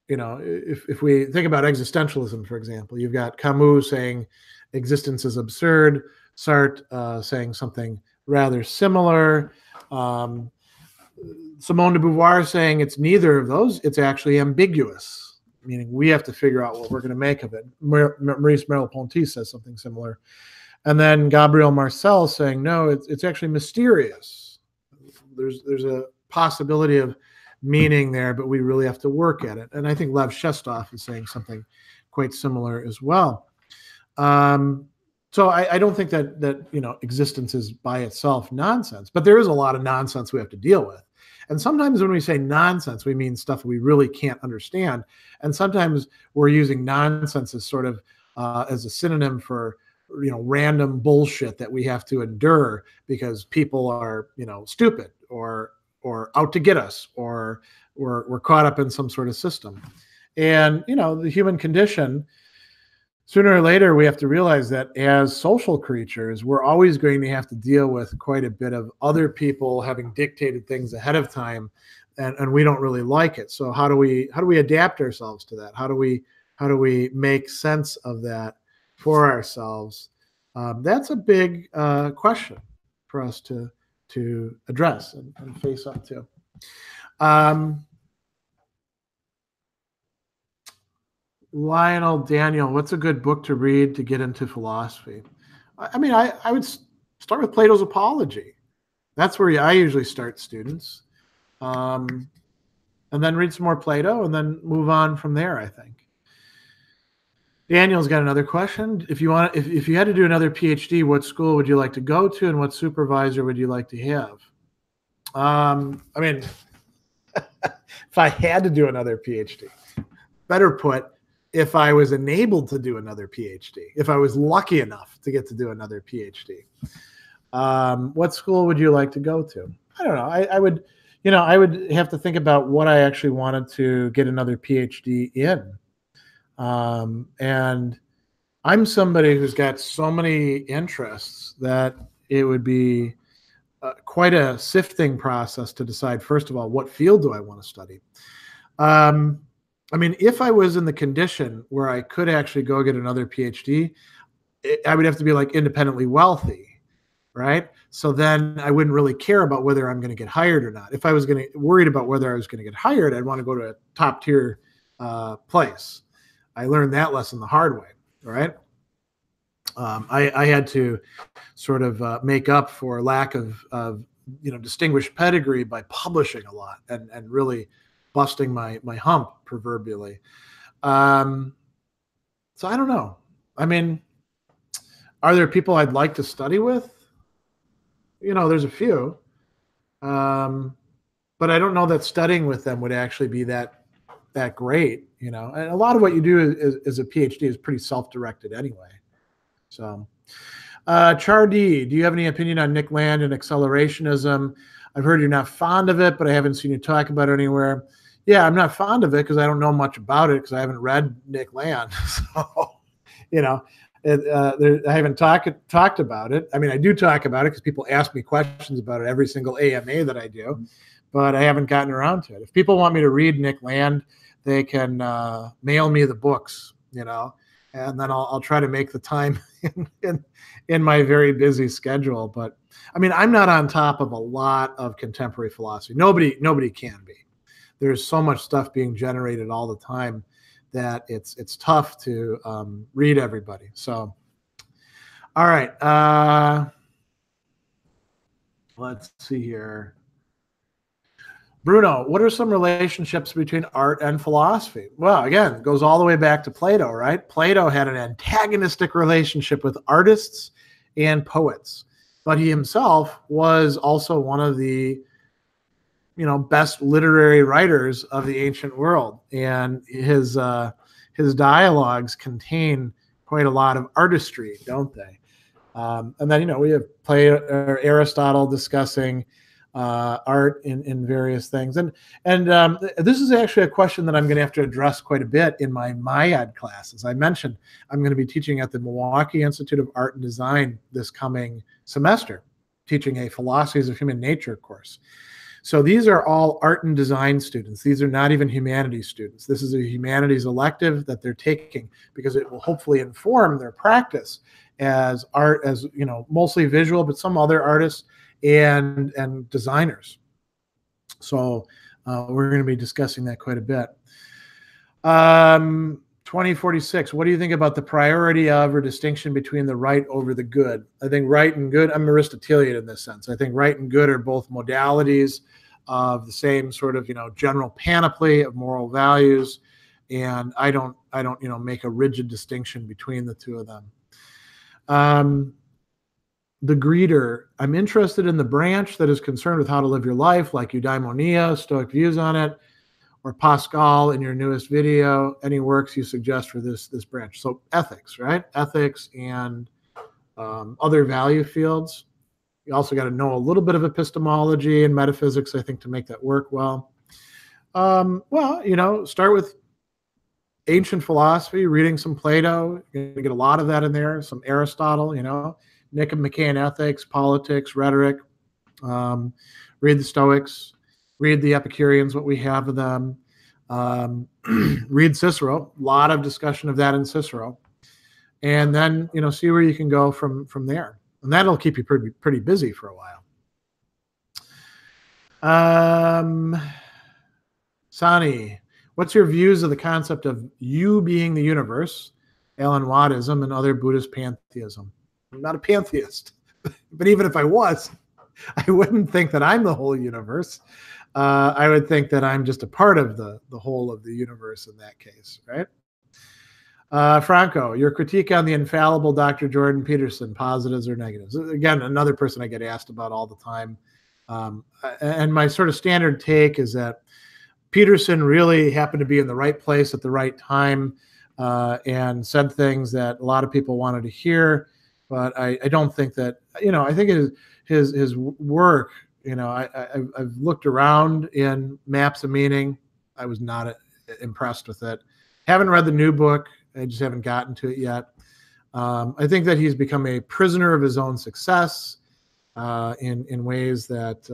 Speaker 1: If we think about existentialism, for example, you've got Camus saying existence is absurd, Sartre saying something rather similar. Simone de Beauvoir saying it's neither of those, it's actually ambiguous, meaning we have to figure out what we're going to make of it. Maurice Merleau-Ponty says something similar. And then Gabriel Marcel saying, no, it's actually mysterious. There's a possibility of meaning there, but we really have to work at it. And I think Lev Shestov is saying something quite similar as well. So I don't think that existence is by itself nonsense, but there is a lot of nonsense we have to deal with. And sometimes when we say nonsense, we mean stuff we really can't understand. And sometimes we're using nonsense as sort of as a synonym for random bullshit that we have to endure because people are stupid or out to get us, or we're caught up in some sort of system. And the human condition, sooner or later, we have to realize that as social creatures, we're always going to have to deal with quite a bit of other people having dictated things ahead of time, and we don't really like it. So how do we adapt ourselves to that? How do we make sense of that for ourselves? That's a big question for us to address and face up to. Lionel Daniel, what's a good book to read to get into philosophy? I mean, I would start with Plato's Apology. That's where I usually start students. And then read some more Plato and then move on from there, I think. Daniel's got another question. If you had to do another PhD, what school would you like to go to and what supervisor would you like to have? I mean, if I had to do another PhD, better put, if I was enabled to do another PhD, if I was lucky enough to get to do another PhD, what school would you like to go to? I don't know. I would have to think about what I actually wanted to get another PhD in. And I'm somebody who's got so many interests that it would be quite a sifting process to decide, first of all, what field do I want to study? I mean, if I was in the condition where I could actually go get another PhD, I would have to be like independently wealthy, right? So then I wouldn't really care about whether I'm going to get hired or not. If I was worried about whether I was going to get hired, I'd want to go to a top tier place. I learned that lesson the hard way, right? I had to sort of make up for lack of distinguished pedigree by publishing a lot and really busting my hump, proverbially. So I don't know. I mean, are there people I'd like to study with? There's a few. But I don't know that studying with them would actually be that great, And a lot of what you do as a PhD is pretty self-directed anyway. So, Char D, do you have any opinion on Nickland and accelerationism? I've heard you're not fond of it, but I haven't seen you talk about it anywhere. Yeah, I'm not fond of it because I don't know much about it because I haven't read Nickland. So, I haven't talked about it. I mean, I do talk about it because people ask me questions about it every single AMA that I do, but I haven't gotten around to it. If people want me to read Nickland, they can mail me the books, and then I'll try to make the time in my very busy schedule. But I mean, I'm not on top of a lot of contemporary philosophy. Nobody can be. There's so much stuff being generated all the time that it's tough to read everybody. So, all right. Let's see here. Bruno, what are some relationships between art and philosophy? Well, again, it goes all the way back to Plato, right? Plato had an antagonistic relationship with artists and poets, but he himself was also one of the best literary writers of the ancient world, and his dialogues contain quite a lot of artistry, don't they? And then we have Aristotle discussing art in various things, and this is actually a question that I'm going to have to address quite a bit in my MyAd class. As I mentioned, I'm going to be teaching at the Milwaukee Institute of Art and Design this coming semester, teaching a Philosophies of Human Nature course. So these are all art and design students. These are not even humanities students. This is a humanities elective that they're taking because it will hopefully inform their practice as art, as mostly visual, but some other artists and designers. So we're going to be discussing that quite a bit. 2046, what do you think about the priority of or distinction between the right over the good? I think right and good, I'm Aristotelian in this sense. I think right and good are both modalities of the same sort of, general panoply of moral values. And I don't, make a rigid distinction between the two of them. The greeter, I'm interested in the branch that is concerned with how to live your life, like eudaimonia, Stoic views on it, or Pascal in your newest video. Any works you suggest for this branch? So ethics, right? Ethics and other value fields. You also got to know a little bit of epistemology and metaphysics, I think, to make that work well. Start with ancient philosophy, reading some Plato. You're going to get a lot of that in there. Some Aristotle, Nick and McCann ethics, politics, rhetoric. Read the Stoics. Read the Epicureans, what we have of them. Read Cicero. A lot of discussion of that in Cicero. and then see where you can go from there, and that'll keep you pretty busy for a while. Sani, what's your views of the concept of you being the universe, Alan Wattism, and other Buddhist pantheism? I'm not a pantheist, but even if I was, I wouldn't think that I'm the whole universe. I would think that I'm just a part of the whole of the universe in that case, right? Franco, your critique on the infallible Dr. Jordan Peterson, positives or negatives? Again, another person I get asked about all the time. And my sort of standard take is that Peterson really happened to be in the right place at the right time and said things that a lot of people wanted to hear. But I don't think that, I think his work, I've looked around in Maps of Meaning. I was not impressed with it. Haven't read the new book. I just haven't gotten to it yet. I think that he's become a prisoner of his own success in ways that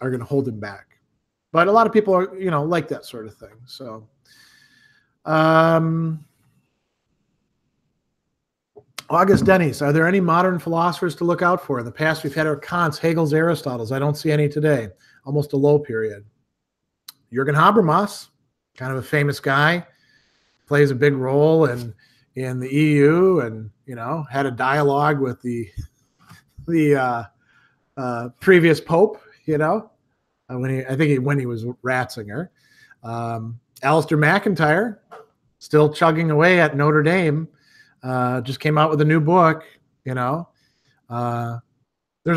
Speaker 1: are going to hold him back. But a lot of people are, like that sort of thing. So, August Dennis, are there any modern philosophers to look out for? In the past, we've had our Kants, Hegels, Aristotles. I don't see any today. Almost a low period. Jürgen Habermas, kind of a famous guy, plays a big role in the EU, and had a dialogue with the previous pope. When he was Ratzinger. Alistair McIntyre, still chugging away at Notre Dame, just came out with a new book. There's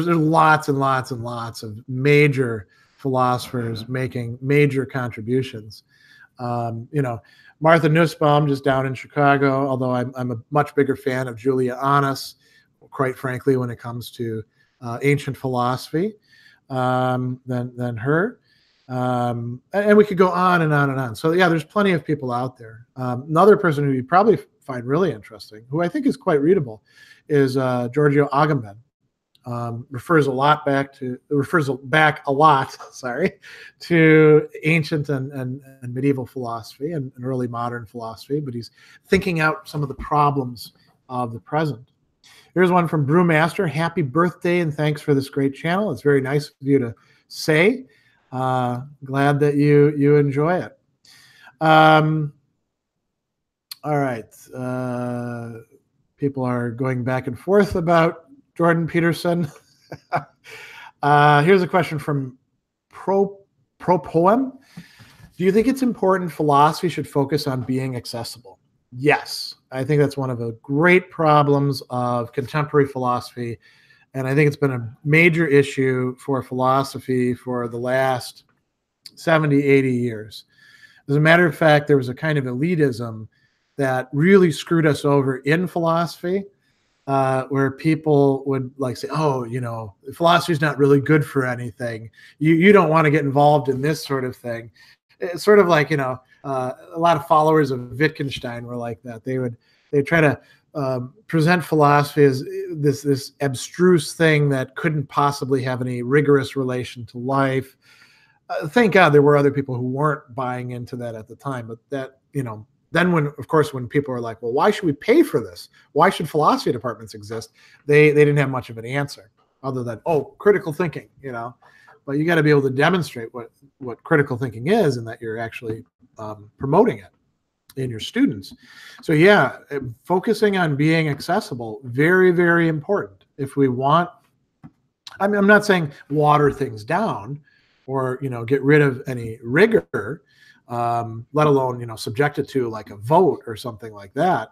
Speaker 1: lots and lots and lots of major philosophers making major contributions. Martha Nussbaum, just down in Chicago, although I'm a much bigger fan of Julia Annas, quite frankly, when it comes to ancient philosophy than her. And we could go on and on and on. So yeah, there's plenty of people out there. Another person who you probably find really interesting, who I think is quite readable, is Giorgio Agamben. Refers back a lot, to ancient and medieval philosophy and early modern philosophy, but he's thinking out some of the problems of the present. Here's one from Brewmaster. Happy birthday and thanks for this great channel. It's very nice of you to say. Glad that you enjoy it. All right. People are going back and forth about Jordan Peterson. Here's a question from Poem. Do you think it's important philosophy should focus on being accessible? Yes. I think that's one of the great problems of contemporary philosophy. And I think it's been a major issue for philosophy for the last 70, 80 years. As a matter of fact, there was a kind of elitism that really screwed us over in philosophy, where people would say, philosophy is not really good for anything. You don't want to get involved in this sort of thing. It's sort of like, a lot of followers of Wittgenstein were like that. They try to present philosophy as this abstruse thing that couldn't possibly have any rigorous relation to life. Thank God there were other people who weren't buying into that at the time. But that, then when people are like, well, why should we pay for this? Why should philosophy departments exist? They didn't have much of an answer other than, critical thinking, But you got to be able to demonstrate what critical thinking is and that you're actually promoting it in your students. So yeah, focusing on being accessible, very, very important. If we want, I'm not saying water things down or, get rid of any rigor, let alone, subject it to like a vote or something like that.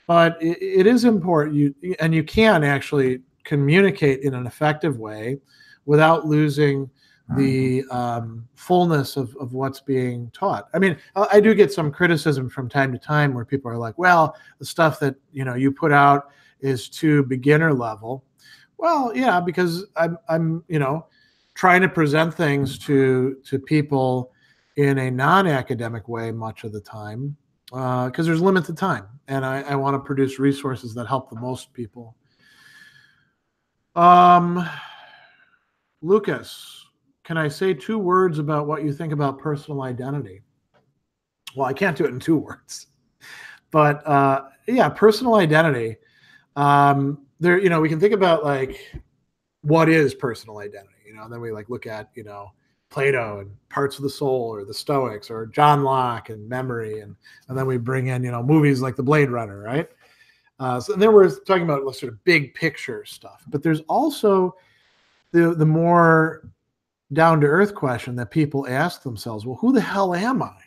Speaker 1: But it is important. You can actually communicate in an effective way without losing the fullness of what's being taught. I mean, I do get some criticism from time to time where people are like, well, the stuff that, you put out is too beginner level. Well, yeah, because I'm trying to present things to people in a non-academic way much of the time because there's limited time, and I want to produce resources that help the most people. Lucas, can I say 2 words about what you think about personal identity? Well, I can't do it in 2 words, but yeah, personal identity. There, we can think about like what is personal identity, and then we like look at, Plato and parts of the soul, or the Stoics, or John Locke and memory, and then we bring in, movies like the Blade Runner, right? So then we're talking about sort of big picture stuff, but there's also the more down to earth question that people ask themselves: well, who the hell am I?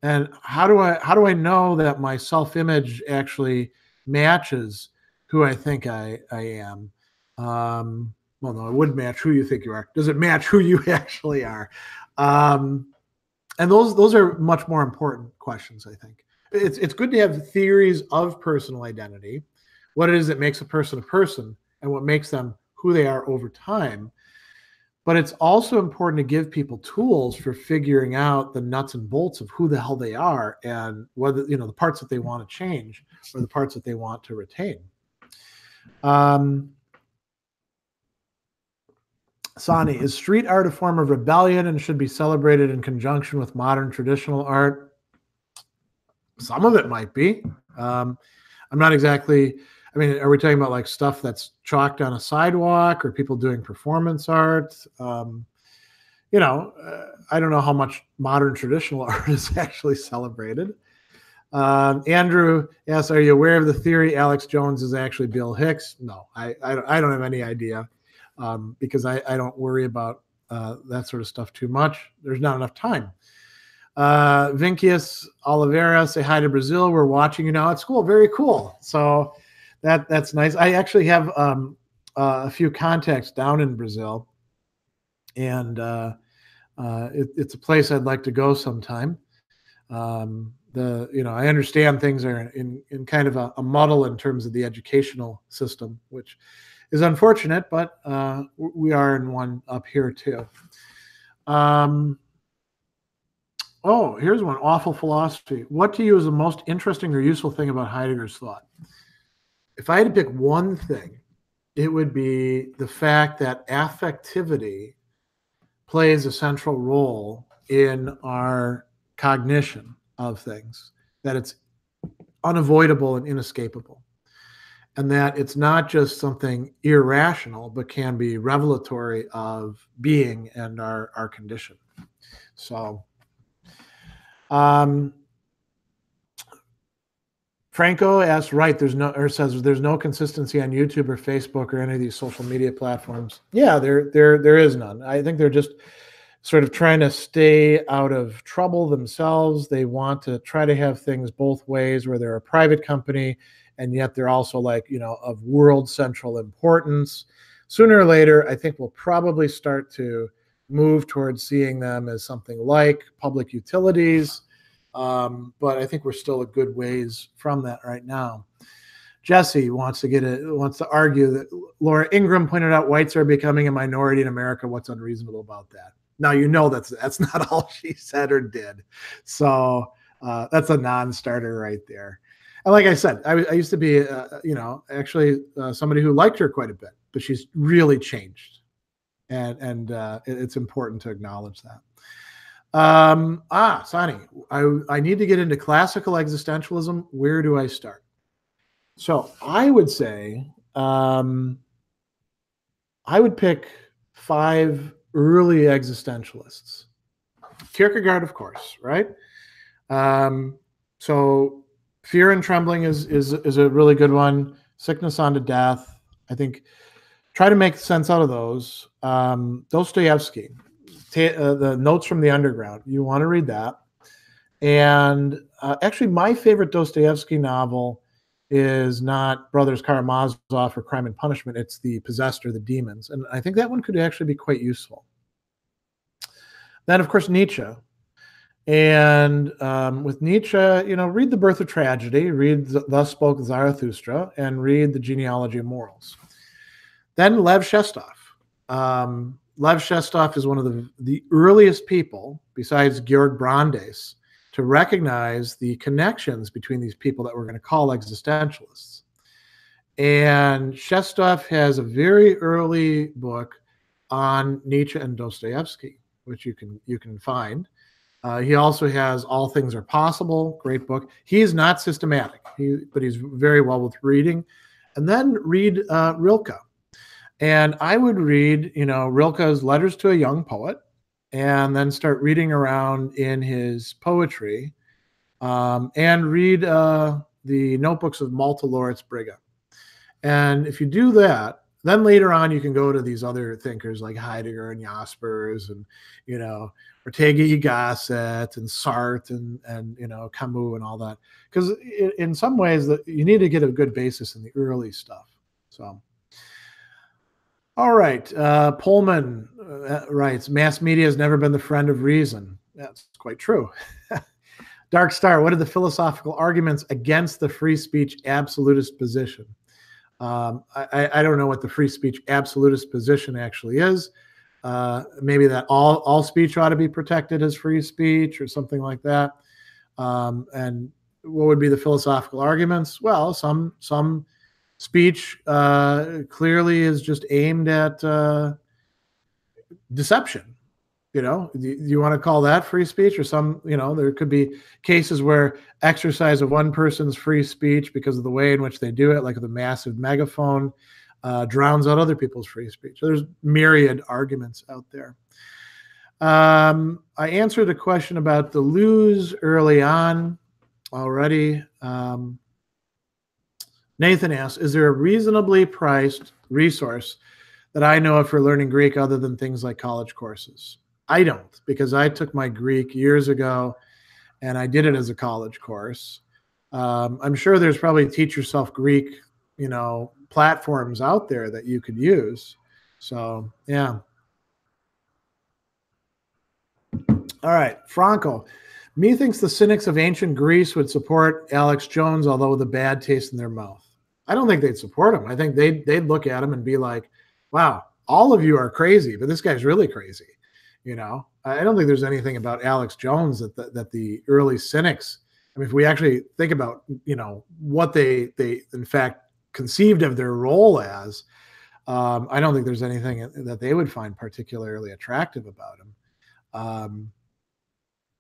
Speaker 1: And how do I know that my self-image actually matches who I think I am? Well, no, it wouldn't match who you think you are. Does it match who you actually are? And those are much more important questions, I think. It's good to have theories of personal identity, what it is that makes a person, and what makes them who they are over time. But it's also important to give people tools for figuring out the nuts and bolts of who the hell they are, and whether, the parts that they want to change or the parts that they want to retain. Sani, is street art a form of rebellion and should be celebrated in conjunction with modern traditional art? Some of it might be. I'm not exactly, are we talking about like stuff that's chalked on a sidewalk, or people doing performance art? I don't know how much modern traditional art is actually celebrated. Andrew asks, are you aware of the theory Alex Jones is actually Bill Hicks? No, I don't have any idea, because I don't worry about that sort of stuff too much. There's not enough time. Vincius Oliveira, say hi to Brazil. We're watching you now at school. Very cool. So that's nice. I actually have a few contacts down in Brazil, and it's a place I'd like to go sometime. I understand things are in kind of a muddle in terms of the educational system, which is unfortunate, but we are in one up here too. Here's one. Awful philosophy. What to you is the most interesting or useful thing about Heidegger's thought? If I had to pick one thing, it would be the fact that affectivity plays a central role in our cognition of things, that it's unavoidable and inescapable, and that it's not just something irrational, but can be revelatory of being and our condition. So Franco asks, right, says there's no consistency on YouTube or Facebook or any of these social media platforms. Yeah, there is none. I think they're just sort of trying to stay out of trouble themselves. They want to try to have things both ways, where they're a private company and yet they're also like, of world central importance. Sooner or later, I think we'll probably start to move towards seeing them as something like public utilities. But I think we're still a good ways from that right now. Jesse wants to argue that Laura Ingram pointed out whites are becoming a minority in America. What's unreasonable about that? Now, that's not all she said or did. So that's a non-starter right there. And like I said, I used to be, actually somebody who liked her quite a bit, but she's really changed. And it's important to acknowledge that. Sani, I need to get into classical existentialism. Where do I start? So I would say I would pick 5 early existentialists. Kierkegaard, of course, right? So Fear and Trembling is a really good one. Sickness Unto Death. I think try to make sense out of those. Dostoevsky. The Notes from the Underground. You want to read that. And actually, my favorite Dostoevsky novel is not Brothers Karamazov or Crime and Punishment. It's The Possessed or the Demons. And I think that one could actually be quite useful. Then, of course, Nietzsche. And with Nietzsche, read The Birth of Tragedy, read Thus Spoke Zarathustra, and read The Genealogy of Morals. Then Lev Shestov. Lev Shestov is one of the earliest people, besides Georg Brandes, to recognize the connections between these people that we're going to call existentialists. And Shestov has a very early book on Nietzsche and Dostoevsky, which you can find. He also has All Things Are Possible, great book. He is not systematic, but he's very well with reading. And then read Rilke. And I would read, Rilke's Letters to a Young Poet, and then start reading around in his poetry, and read the notebooks of Malta Loritz Briga. And if you do that, then later on you can go to these other thinkers like Heidegger and Jaspers and, Ortega y Gasset and Sartre and Camus and all that. Because in some ways that you need to get a good basis in the early stuff. So, all right. Pullman writes, mass media has never been the friend of reason. That's quite true. Dark Star, what are the philosophical arguments against the free speech absolutist position? I don't know what the free speech absolutist position actually is. Maybe that all speech ought to be protected as free speech or something like that. And what would be the philosophical arguments? Well, some speech clearly is just aimed at deception. Do you want to call that free speech? Or there could be cases where exercise of one person's free speech because of the way in which they do it, like the massive megaphone, drowns out other people's free speech. So there's myriad arguments out there. I answered a question about the lose early on already. Nathan asks, is there a reasonably priced resource that I know of for learning Greek other than things like college courses? I don't, because I took my Greek years ago and I did it as a college course. I'm sure there's probably teach yourself Greek, platforms out there that you could use. So, yeah. All right. Franco, methinks the cynics of ancient Greece would support Alex Jones, although with a bad taste in their mouth. I don't think they'd support him. I think they'd look at him and be like, wow, all of you are crazy, but this guy's really crazy. I don't think there's anything about Alex Jones that the early cynics, I mean, if we actually think about, what they in fact conceived of their role as, I don't think there's anything that they would find particularly attractive about him.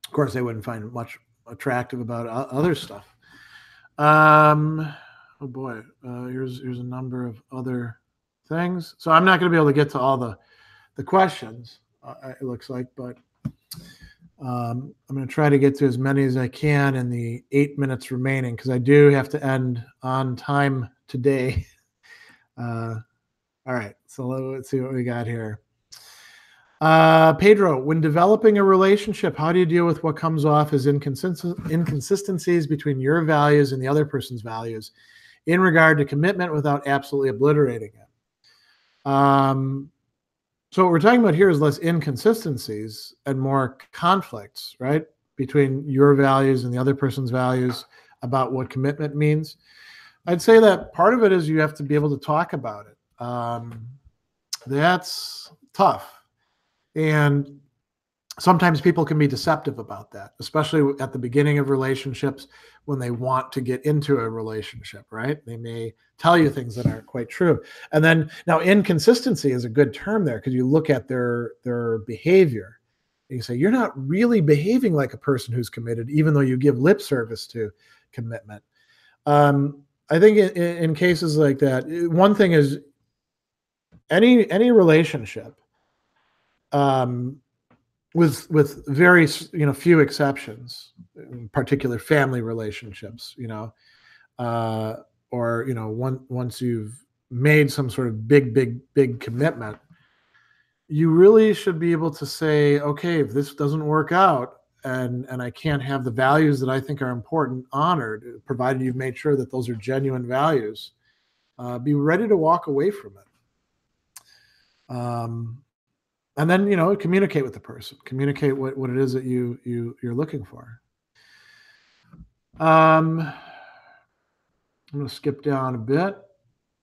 Speaker 1: Of course, they wouldn't find much attractive about other stuff. Oh boy, here's a number of other things. So I'm not going to be able to get to all the questions. It looks like, but I'm going to try to get to as many as I can in the 8 minutes remaining, because I do have to end on time today. All right, so let's see what we got here. Pedro, when developing a relationship, how do you deal with what comes off as inconsistencies between your values and the other person's values in regard to commitment without absolutely obliterating it? So what we're talking about here is less inconsistencies and more conflicts, right? Between your values and the other person's values about what commitment means. I'd say that part of it is you have to be able to talk about it. That's tough. And sometimes people can be deceptive about that, especially at the beginning of relationships when they want to get into a relationship, right? They may tell you things that aren't quite true. And then now inconsistency is a good term there, because you look at their behavior and you say, you're not really behaving like a person who's committed, even though you give lip service to commitment. I think in cases like that, one thing is any relationship, with very few exceptions, in particular family relationships, or once you've made some sort of big commitment, you really should be able to say, okay, if this doesn't work out and I can't have the values that I think are important honored, provided you've made sure that those are genuine values, be ready to walk away from it. And then, communicate with the person, communicate what it is that you're looking for. I'm going to skip down a bit.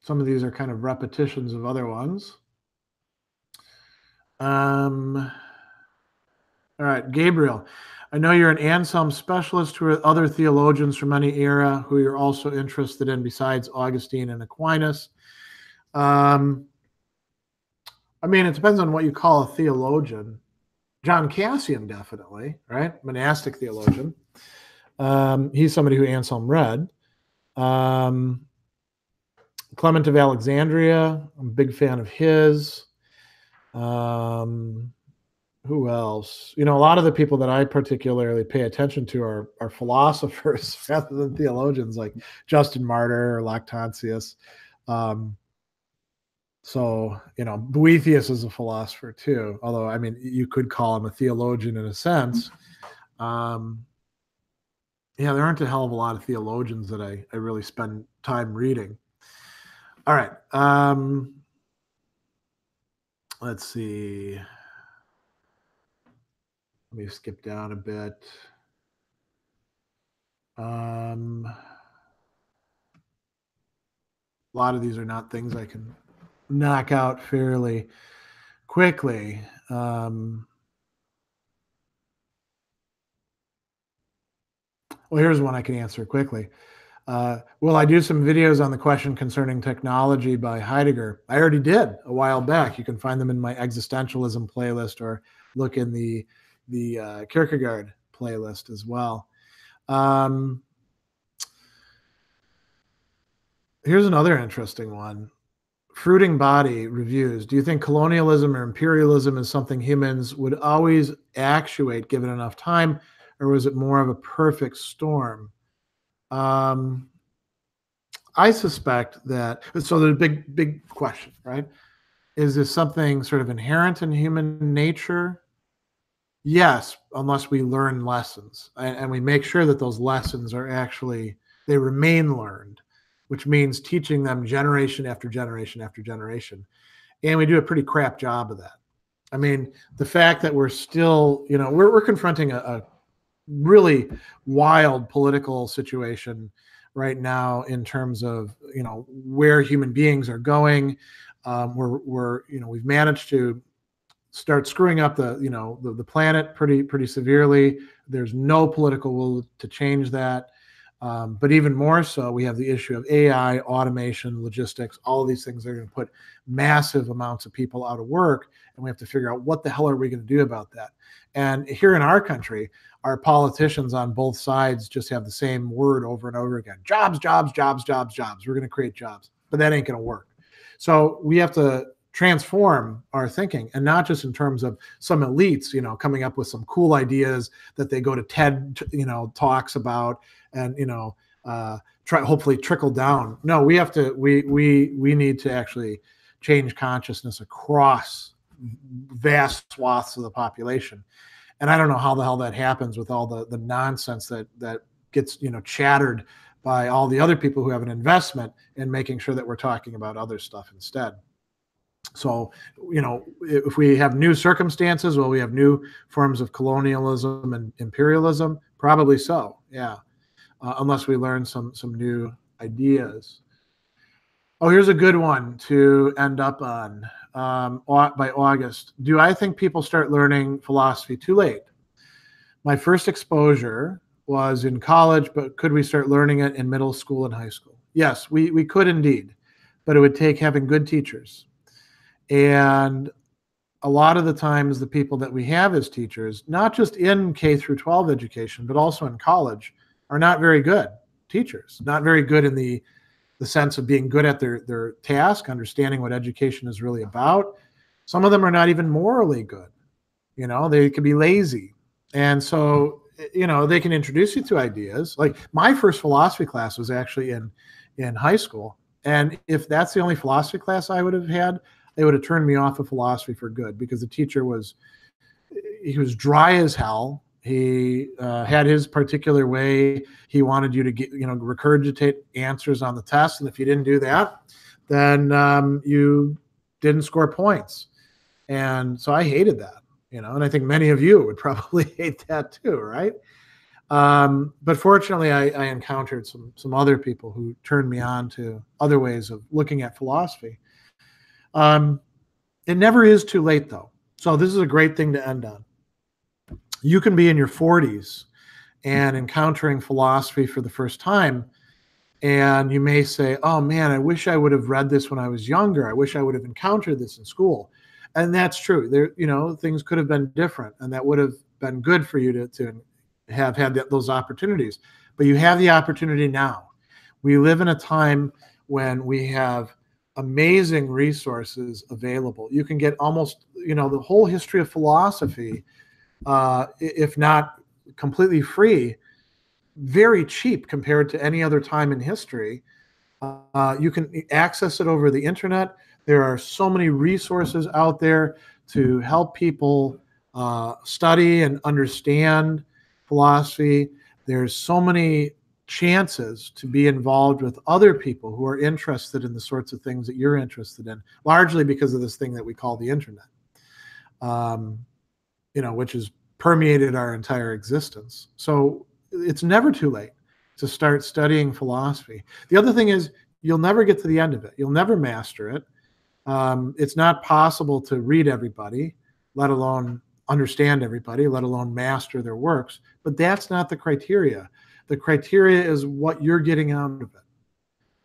Speaker 1: Some of these are kind of repetitions of other ones. All right, Gabriel, I know you're an Anselm specialist. Who are other theologians from any era who you're also interested in besides Augustine and Aquinas? I mean, it depends on what you call a theologian. John Cassian, definitely, right? Monastic theologian. He's somebody who Anselm read. Clement of Alexandria, I'm a big fan of his. Who else? A lot of the people that I particularly pay attention to are philosophers rather than theologians, like Justin Martyr or Lactantius. So, Boethius is a philosopher too, although, I mean, you could call him a theologian in a sense. Yeah, there aren't a hell of a lot of theologians that I really spend time reading. All right. Let's see. Let me skip down a bit. A lot of these are not things I can knock out fairly quickly. Well, here's one I can answer quickly. Will I do some videos on the question concerning technology by Heidegger? I already did a while back. You can find them in my existentialism playlist, or look in the Kierkegaard playlist as well. Here's another interesting one. Fruiting Body reviews. Do you think colonialism or imperialism is something humans would always actuate given enough time, or was it more of a perfect storm? I suspect that, so the big question, right? Is this something sort of inherent in human nature? Yes, unless we learn lessons and we make sure that those lessons are actually, they remain learned, which means teaching them generation after generation after generation. And we do a pretty crap job of that. I mean, the fact that we're still, we're confronting a really wild political situation right now in terms of, where human beings are going. We've managed to start screwing up the planet pretty severely. There's no political will to change that. But even more so, we have the issue of AI, automation, logistics, all of these things that are going to put massive amounts of people out of work. And we have to figure out what the hell are we going to do about that. And here in our country, our politicians on both sides just have the same word over and over again. Jobs, jobs, jobs, jobs, jobs. We're going to create jobs. But that ain't going to work. So we have to transform our thinking, and not just in terms of some elites, coming up with some cool ideas that they go to TED, talks about, and hopefully trickle down. No, we have to. We need to actually change consciousness across vast swaths of the population. And I don't know how the hell that happens with all the nonsense that gets chattered by all the other people who have an investment in making sure that we're talking about other stuff instead. So, if we have new circumstances, will we have new forms of colonialism and imperialism? Probably so, yeah, unless we learn some new ideas. Oh, here's a good one to end up on by August. Do I think people start learning philosophy too late? My first exposure was in college, but could we start learning it in middle school and high school? Yes, we could indeed, but it would take having good teachers. And a lot of the times the people that we have as teachers, not just in K through 12 education, but also in college, are not very good teachers, not very good in the sense of being good at their task, understanding what education is really about. Some of them are not even morally good. They could be lazy. And so, they can introduce you to ideas. Like my first philosophy class was actually in high school. And if that's the only philosophy class I would have had, they would have turned me off of philosophy for good, because the teacher was dry as hell. He had his particular way. He wanted you to regurgitate answers on the test. And if you didn't do that, then you didn't score points. And so I hated that, and I think many of you would probably hate that too, right? But fortunately, I encountered some other people who turned me on to other ways of looking at philosophy. It never is too late, though. So this is a great thing to end on. You can be in your 40s and encountering philosophy for the first time, and you may say, oh man, I wish I would have read this when I was younger. I wish I would have encountered this in school. And that's true. There, things could have been different, and that would have been good for you to have had those opportunities. But you have the opportunity now. We live in a time when we have amazing resources available. You can get almost, the whole history of philosophy, if not completely free, very cheap compared to any other time in history. You can access it over the internet. There are so many resources out there to help people study and understand philosophy. There's so many chances to be involved with other people who are interested in the sorts of things that you're interested in, largely because of this thing that we call the internet, which has permeated our entire existence. So it's never too late to start studying philosophy. The other thing is, you'll never get to the end of it. You'll never master it. It's not possible to read everybody, let alone understand everybody, let alone master their works. But that's not the criteria. The criteria is what you're getting out of it,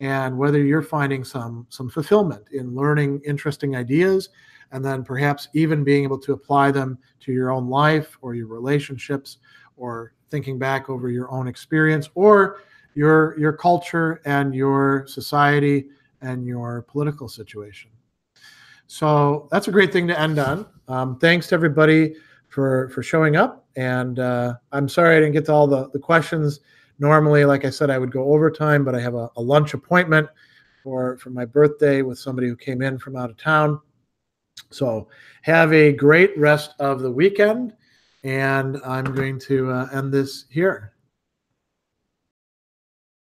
Speaker 1: and whether you're finding some fulfillment in learning interesting ideas, and then perhaps even being able to apply them to your own life or your relationships, or thinking back over your own experience, or your culture and your society and your political situation. So that's a great thing to end on. Thanks to everybody for showing up. And I'm sorry I didn't get to all the questions. Normally, like I said, I would go overtime, but I have a lunch appointment for my birthday with somebody who came in from out of town. So have a great rest of the weekend. And I'm going to end this here.